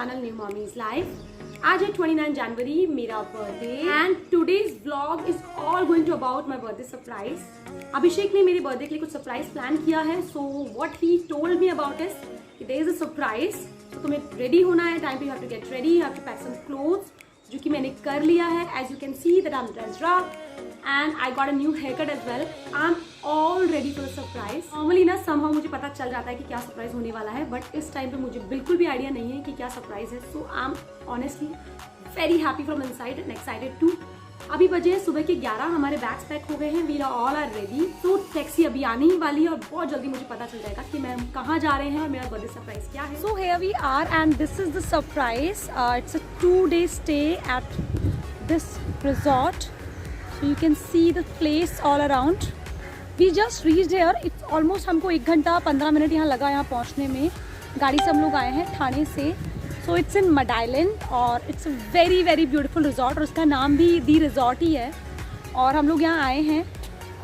channel New Mommy's Life. आज है 29 जनवरी, मेरा birthday and today's vlog is all going to about my birthday surprise. Abhishek ने मेरे बर्थडे के लिए कुछ सरप्राइज प्लान किया है, so what he told me about is कि देयर इज अ सरप्राइज, तो तुम्हें रेडी होना है, टाइम पे you have to get ready, you have to pack some clothes, जो कि मैंने कर लिया है। As you can see that I am dressed up and I got a new haircut as well. I am all ready for the surprise. Normally ना somehow मुझे पता चल जाता है कि क्या सरप्राइज होने वाला है, बट इस टाइम पे मुझे बिल्कुल भी आइडिया नहीं है कि क्या सरप्राइज है। So I am honestly very happy from inside and excited too. अभी बजे सुबह के 11, हमारे बैग्स पैक हो गए हैं, वी ऑल आर रेडी। तो टैक्सी अभी आने ही वाली है और बहुत जल्दी मुझे पता चल जाएगा कि मैं कहाँ जा रहे हैं और मेरा बर्थडे सरप्राइज क्या है। So here we are and this is the surprise. It's a 2-day stay at this resort. So you can see the place all around. We just reached here. It's almost हमको 1 घंटा 15 minute यहाँ लगा यहाँ पहुँचने में। गाड़ी से हम लोग आए हैं ठाणे से। So it's in Mud Island और it's a very very beautiful resort और उसका नाम भी दी रिजॉर्ट ही है। और हम लोग यहाँ आए हैं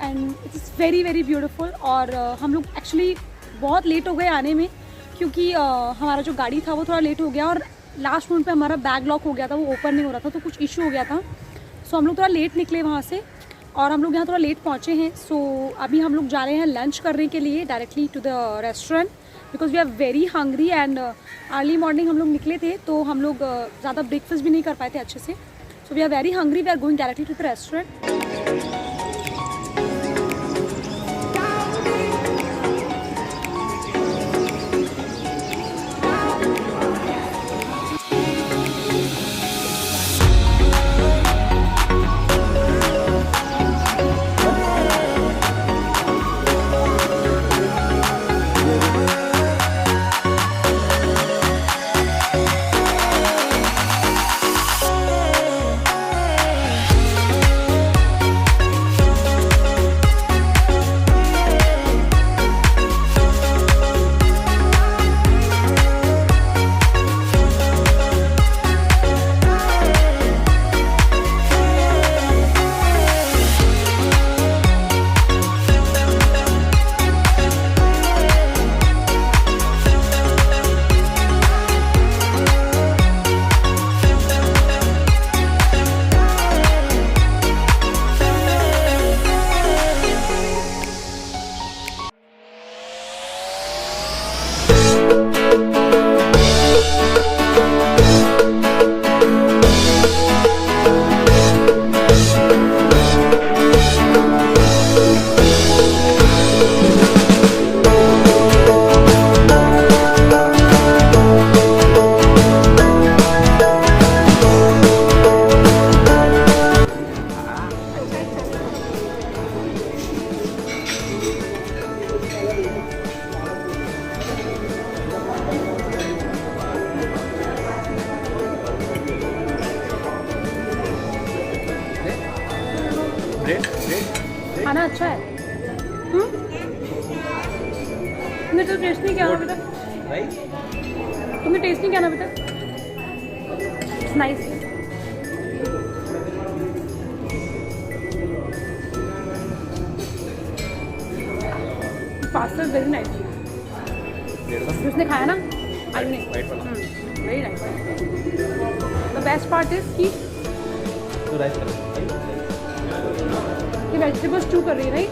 and it's very very beautiful। और हम लोग एक्चुअली बहुत लेट हो गए आने में, क्योंकि हमारा जो गाड़ी था वो थोड़ा लेट हो गया और लास्ट मोमेंट पे हमारा बैग लॉक हो गया था, वो ओपन नहीं हो रहा था, तो कुछ इशू हो गया था। सो हम लोग थोड़ा लेट निकले वहाँ से और हम लोग यहाँ थोड़ा लेट पहुँचे हैं। सो अभी हम लोग जा रहे हैं लंच करने के लिए directly to the restaurant, because we are very hungry and early morning हम लोग निकले थे, तो हम लोग ज़्यादा ब्रेकफास्ट भी नहीं कर पाए थे अच्छे से। So we are very hungry, we are going directly to the restaurant. खाना अच्छा है। तुमने तो टेस्ट नहीं किया ना बेटा? तुमने टेस्ट नहीं किया ना बेटा? Nice. Pasta is very nice. उसने खाया ना? आई नहीं। Very nice. The best part is कि वेजिटेबल्स स्टू कर रही है, राइट?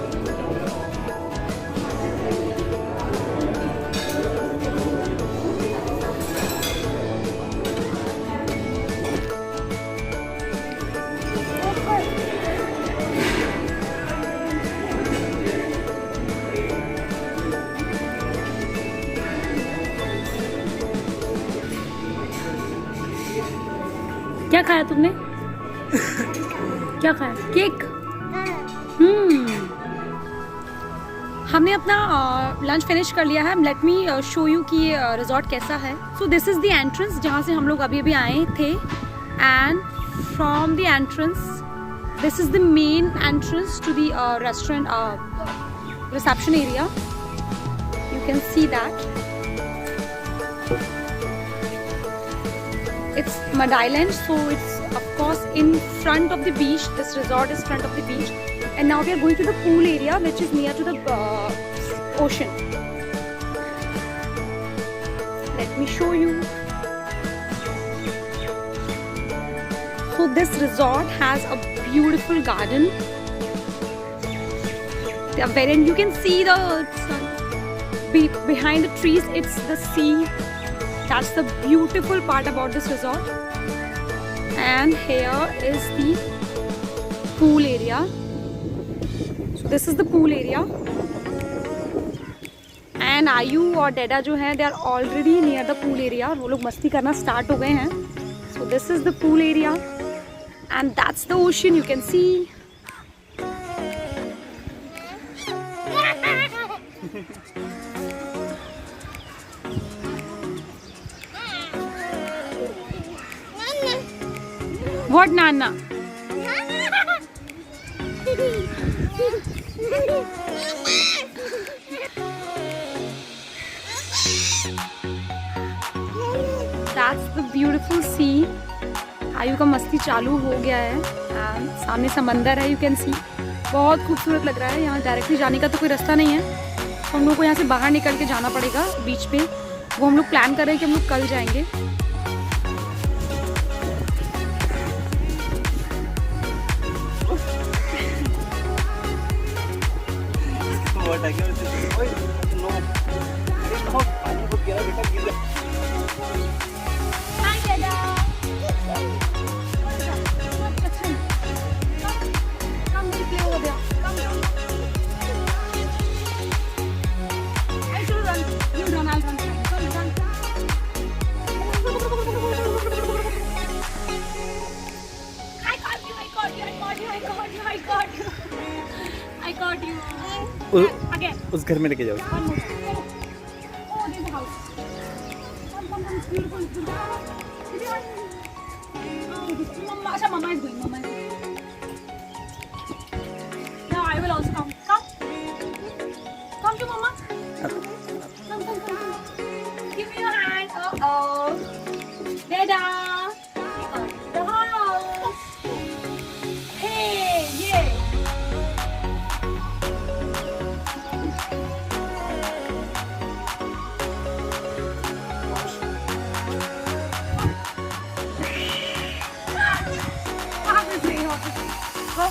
क्या खाया तुमने? क्या खाया? केक। हमने अपना लंच फिनिश कर लिया है। लेट मी शो यू कि ये रिजॉर्ट कैसा है। So this is the entrance जहाँ से हम लोग अभी अभी आए थे, and from the entrance this is the main entrance to the restaurant reception area. You can see that it's Mud Island, so it's of course in front of the beach. This resort is front of the beach, and now we are going to the pool area, which is near to the ocean. Let me show you. So this resort has a beautiful garden. Wherein you can see the behind the trees, it's the sea. That's the beautiful part about this resort. And here is the pool area. So this is the pool area. And Ayu और डेडा जो हैं, they are already near the pool area. वो लोग मस्ती करना start हो गए हैं. So this is the pool area. And that's the ocean, you can see. What, Nana? That's the beautiful sea. आयु का मस्ती चालू हो गया है. सामने समंदर है, यू कैन सी. बहुत खूबसूरत लग रहा है. यहाँ डायरेक्टली जाने का तो कोई रास्ता नहीं है. तो हम लोग को यहाँ से बाहर निकल के जाना पड़ेगा बीच पे. वो हम लोग प्लान कर रहे हैं कि हम लोग कल जाएंगे. उस घर में लेके जाओ. Mama is going. Now I will also come. Come to Mama. Come. Give me your hand. Dada. The house. Hey, yeah. Go.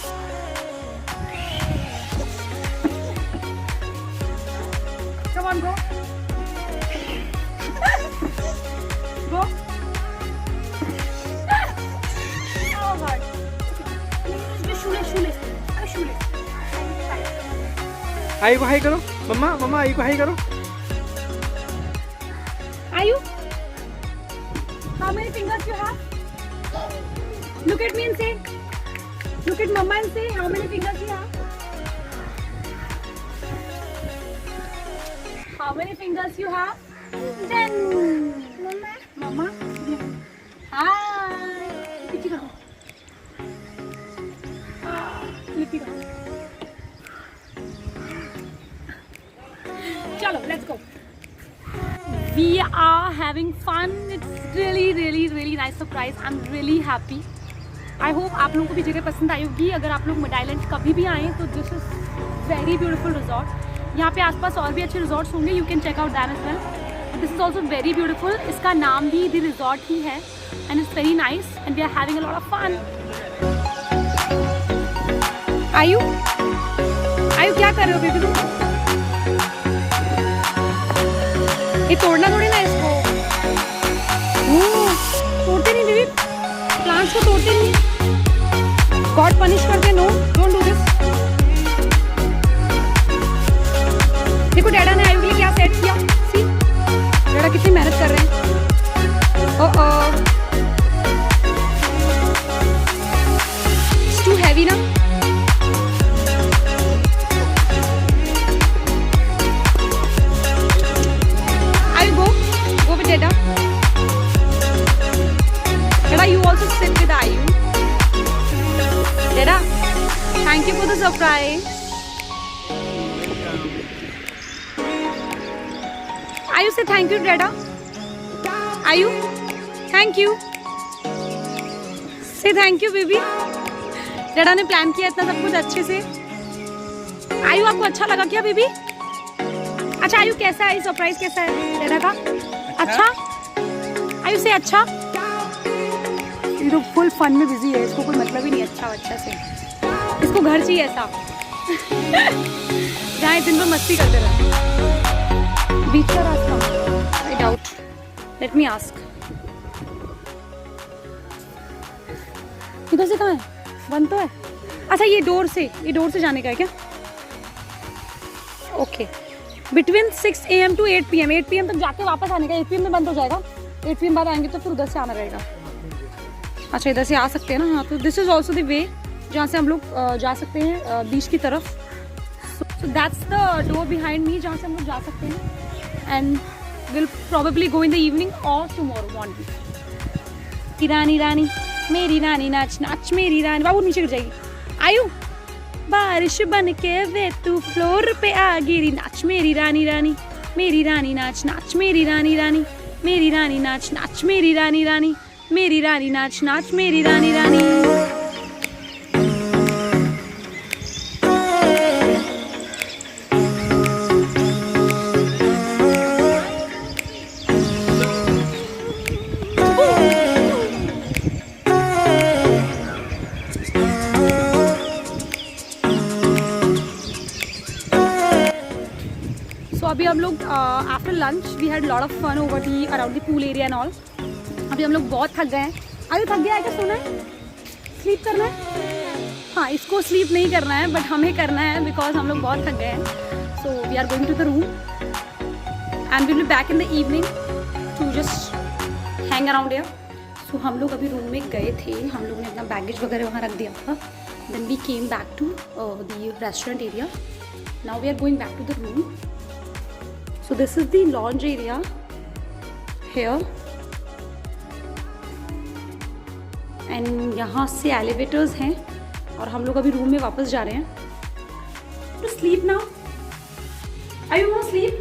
Come on, go. Go. Oh God. Shoelace. आयु को हाई करो. मम्मा आयु को हाई करो. Ayu, how many fingers you have? Look at me and say. Look at Mama and say how many fingers you have. How many fingers you have? 10. Mama. Hi. Licky karo. Chalo, let's go. We are having fun. It's really nice surprise. I'm really happy. I hope आप लोगों को भी जगह पसंद आई होगी. अगर आप लोग मेड आइलैंड कभी भी आएँ तो this is very beautiful resort. यहाँ पे आसपास और भी अच्छे रिजॉर्ट्स होंगे. You can check out them as well. This is also very beautiful. इसका नाम भी द रिजॉर्ट ही है. And it's very nice and we are having a lot of fun. Aayu क्या कर रहे हो बेबी तुम? ये तोड़ना थोड़ी ना इसको. तोड़ते नहीं बेबी. प्लांट्स को तोड़ते नहीं. गॉड पनिश करते. No, don't do this. देखो डैडा ने आयु के लिए क्या सेट किया. सी डैडा कितनी मेहनत कर रहे हैं. इट्स टू हैवी ना. Ayu go with dada. Dada, you also sit with Ayu. Dada, thank you for the surprise. Ayu, say thank you, Dada. Ayu, thank you. Say thank you, baby. Dada ने plan किया इतना सब कुछ अच्छे से. आयु आपको अच्छा लगा क्या बेबी? अच्छा आयु कैसा है सरप्राइज? कैसा है Dada का? अच्छा आयु से अच्छा. तो फुल फन में बिजी है, इसको कोई मतलब ही नहीं अच्छा अच्छा से, इसको घर चाहिए ऐसा जहाँ दिन भर मस्ती करते रहे। बीच का रास्ता, I doubt, let me ask. इधर से कहाँ है? बंद तो है। अच्छा ये डोर से जाने का है क्या? Okay, between 6 AM to 8 PM, 8 PM तक जाके वापस आने का। 8 PM में बंद हो जाएगा, 8 PM बाद आएंगे तो फिर उधर से आना रहेगा। अच्छा इधर से आ सकते हैं ना? हाँ, तो this is also the way जहाँ से हम लोग जा सकते हैं बीच की तरफ। So that's the door behind me जहाँ से हम लोग जा सकते हैं and will probably go in the evening और टुमारो मॉर्निंग। की रानी रानी मेरी रानी नाच नाच मेरी रानी। बाबू नीचे गिर जाएगी। आयु बारिश बन के वे तू फ्लोर पे आ गिरी, नाच मेरी रानी रानी मेरी रानी नाच नाच मेरी रानी रानी मेरी रानी नाच नाच मेरी रानी रानी मेरी रानी नाच नाच मेरी रानी रानी। अभी हम लोग after lunch we had lot of fun over the around the pool area and all. अभी हम लोग बहुत थक गए हैं। अभी थक गया है क्या? सोना है, स्लीप करना है? हाँ, इसको स्लीप नहीं करना है बट हमें करना है बिकॉज हम लोग बहुत थक गए हैं। So we are going to the room and will be back in the evening to just hang around here. So हम लोग अभी रूम में गए थे, हम लोग ने अपना बैगेज वगैरह वहाँ रख दिया था। Then we came back to the restaurant area. Now we are going back to the room. So this is the lounge area here and यहाँ से एलिवेटर्स हैं और हम लोग अभी रूम में वापस जा रहे हैं। To sleep now? Are you gonna sleep?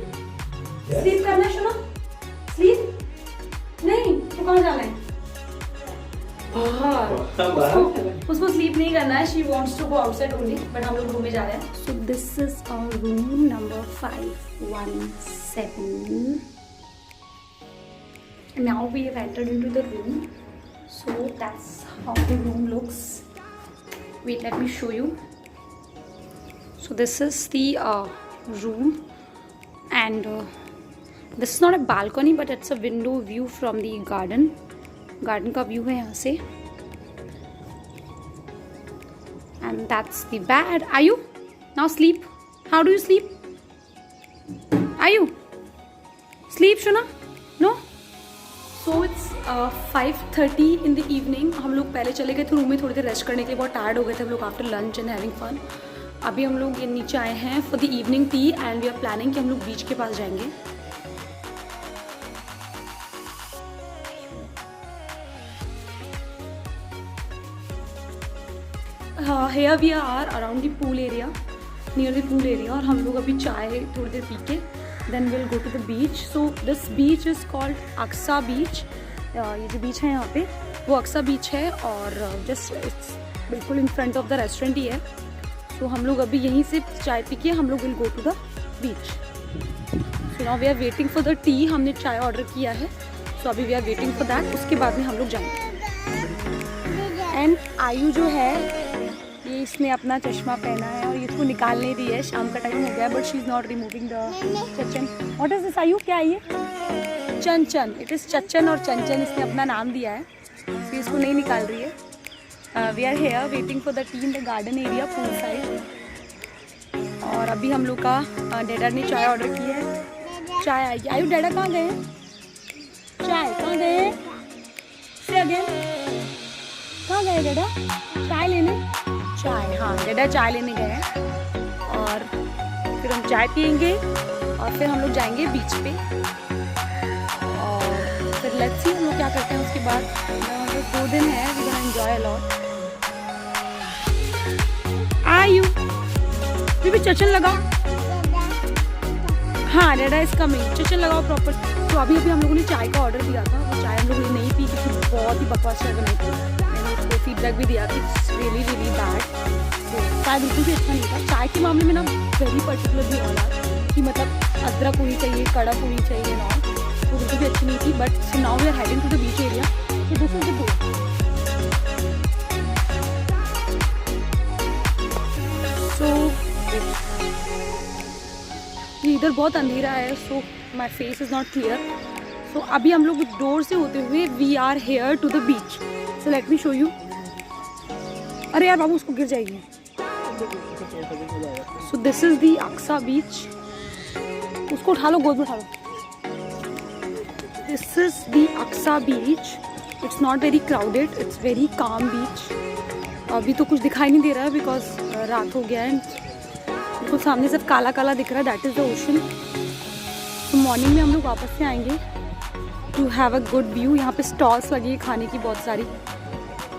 Sleep करना है शुना? Sleep? नहीं, तो कहाँ जाना है? उसको स्लीप नहीं करना है। She wants to go outside only, but हम लोग रूम में जा रहे हैं। So this is our room number 517। Now we have entered into the room, so that's how the room looks. Wait, let me show you. So this is the room and this is not a balcony but it's a window view from the garden. Garden का view है यहाँ से and that's the bed. Ayu now sleep. How do you sleep? Ayu sleep शुना? No. So it's 5:30 in the evening. हम लोग पहले चले गए थे रूम में थोड़ी देर रेस्ट करने के लिए, बहुत टायर्ड हो गए थे हम लोग after lunch and having fun. अभी हम लोग ये नीचे आए हैं for the evening tea and we are planning कि हम लोग बीच के पास जाएंगे। here we are around the pool area, near the pool area, और हम लोग अभी चाय थोड़ी देर पी के then we'll go to the beach. So this beach is called Aksa Beach. ये जो बीच है यहाँ पे वो अक्सा बीच है और जस्ट इट्स बिल्कुल in front of the restaurant ही है। तो हम लोग अभी यहीं से चाय पी के हम लोग will go to the beach. So now we are waiting for the tea. हमने चाय ऑर्डर किया है, सो अभी we are waiting for that. उसके बाद में हम लोग जाएंगे। एंड आयु जो है ये इसने अपना चश्मा पहना है और इसको निकाल नहीं दी है। शाम का टाइम हो गया but she is not removing the चच्चन। What is this Ayu? क्या है ये? चंचन। इट इज़ चच्चन और चंचन इसने अपना नाम दिया है, तो इसको नहीं निकाल रही है। We are here waiting for the tea in the garden area pool side. और अभी हम लोग का डैडा ने चाय ऑर्डर की है। चाय आएगी। आयु डैडा कहाँ गए? चाय कहाँ गए? से अगेन कहाँ गए डैडा? चाय लेने? चाय, हाँ डैडा चाय लेने गए हैं और फिर हम चाय पियेंगे और फिर हम लोग जाएंगे बीच पे और फिर लेट्स सी हम लोग क्या करते हैं उसके बाद। 2 दिन है, we gonna enjoy a lot. आयु भी चचन लगाओ। हाँ डैडा इज कमिंग। चचन लगाओ प्रॉपर। तो अभी हम लोगों ने चाय का ऑर्डर दिया था, वो चाय हम लोगों ने नहीं पी क्योंकि बहुत ही बकवास चाय बनाई थी। उसको फीडबैक भी दिया कि इट्स रियली रियली बैड। तो चाय बिल्कुल भी अच्छा नहीं था। चाय के मामले में ना वेरी पर्टिकुलर भी होना कि मतलब अदरक होनी चाहिए, कड़क होनी चाहिए ना, तो बिल्कुल भी अच्छी नहीं थी। But so now we are heading to the beach area. So this is the इधर बहुत अंधेरा है, so my face is not clear. So अभी हम लोग डोर से होते हुए we are here to the beach. So let me show you. अरे यार बाबू, उसको गिर जाएगी. So this is the Aksa beach. उसको उठा लो, गोद में उठा लो. This is the Aksa beach. It's not very crowded, it's very calm beach. अभी तो कुछ दिखाई नहीं दे रहा है बिकॉज रात हो गया है. बिल्कुल सामने सिर्फ काला काला दिख रहा है, दैट इज़ द ओशन. तो मॉर्निंग में हम लोग वापस से आएंगे to have a good view. यहाँ पे स्टॉल्स लगी है खाने की बहुत सारी.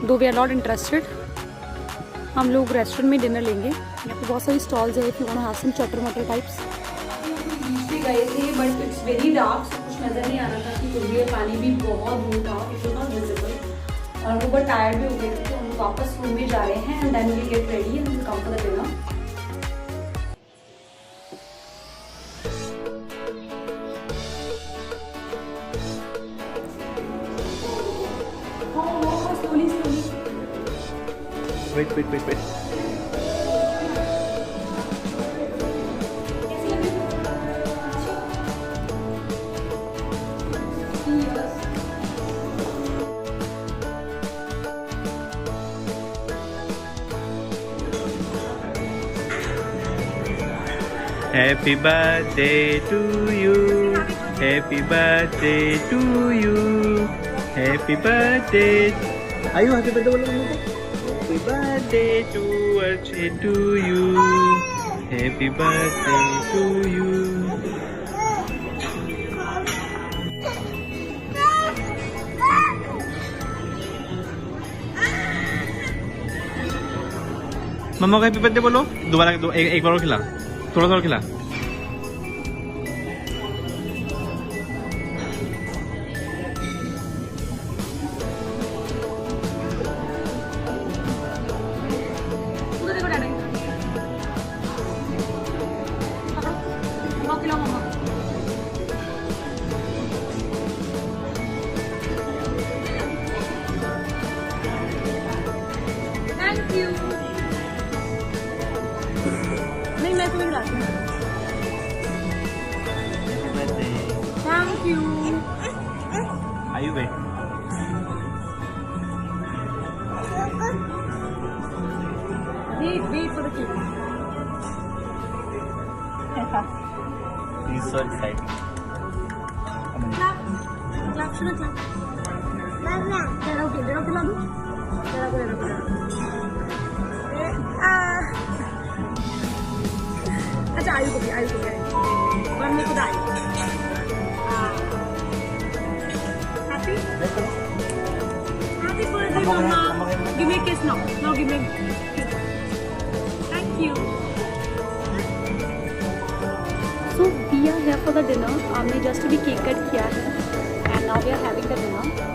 दो वी आर नॉट इंटरेस्टेड. हम लोग रेस्टोरेंट में डिनर लेंगे. यहाँ पे बहुत सारी स्टॉल्स है. If you want to have some चटर मटर टाइप्स. बीच पे गए थे but it's very dark, so कुछ नज़र नहीं आ रहा था कि कुछ भी है. पानी भी बहुत दूर था, इट वाज नॉट विजिबल. और हम लोग बहुत टायर्ड भी हो गए थे, तो हम लोग वापस रूम में जा रहे हैं and then we get ready and come for the dinner. Wait. Happy birthday to you. Happy birthday to you. Happy birthday. Ayo happy birthday बोलो मम्मी को. Happy birthday to Archie to you. Happy birthday to you. मम्मा को happy birthday बोलो. दोबारा एक बार और खिला. थोड़ा सा और खिला. Thank you. नहीं, मैं तुम्हें खिलाती हूँ. Thank you. आयु भाई. Wait for the cake. He's so excited. Clap, सुनो clap. जरा खिला दूँ. जरा. अच्छा, आयु को भी. और मेरे को दाई. Happy birthday, Mama. Give me a kiss now. Now give me a kiss. Thank you. So we are here for the dinner. हमने just अभी केक कट किया है and now we are having the dinner.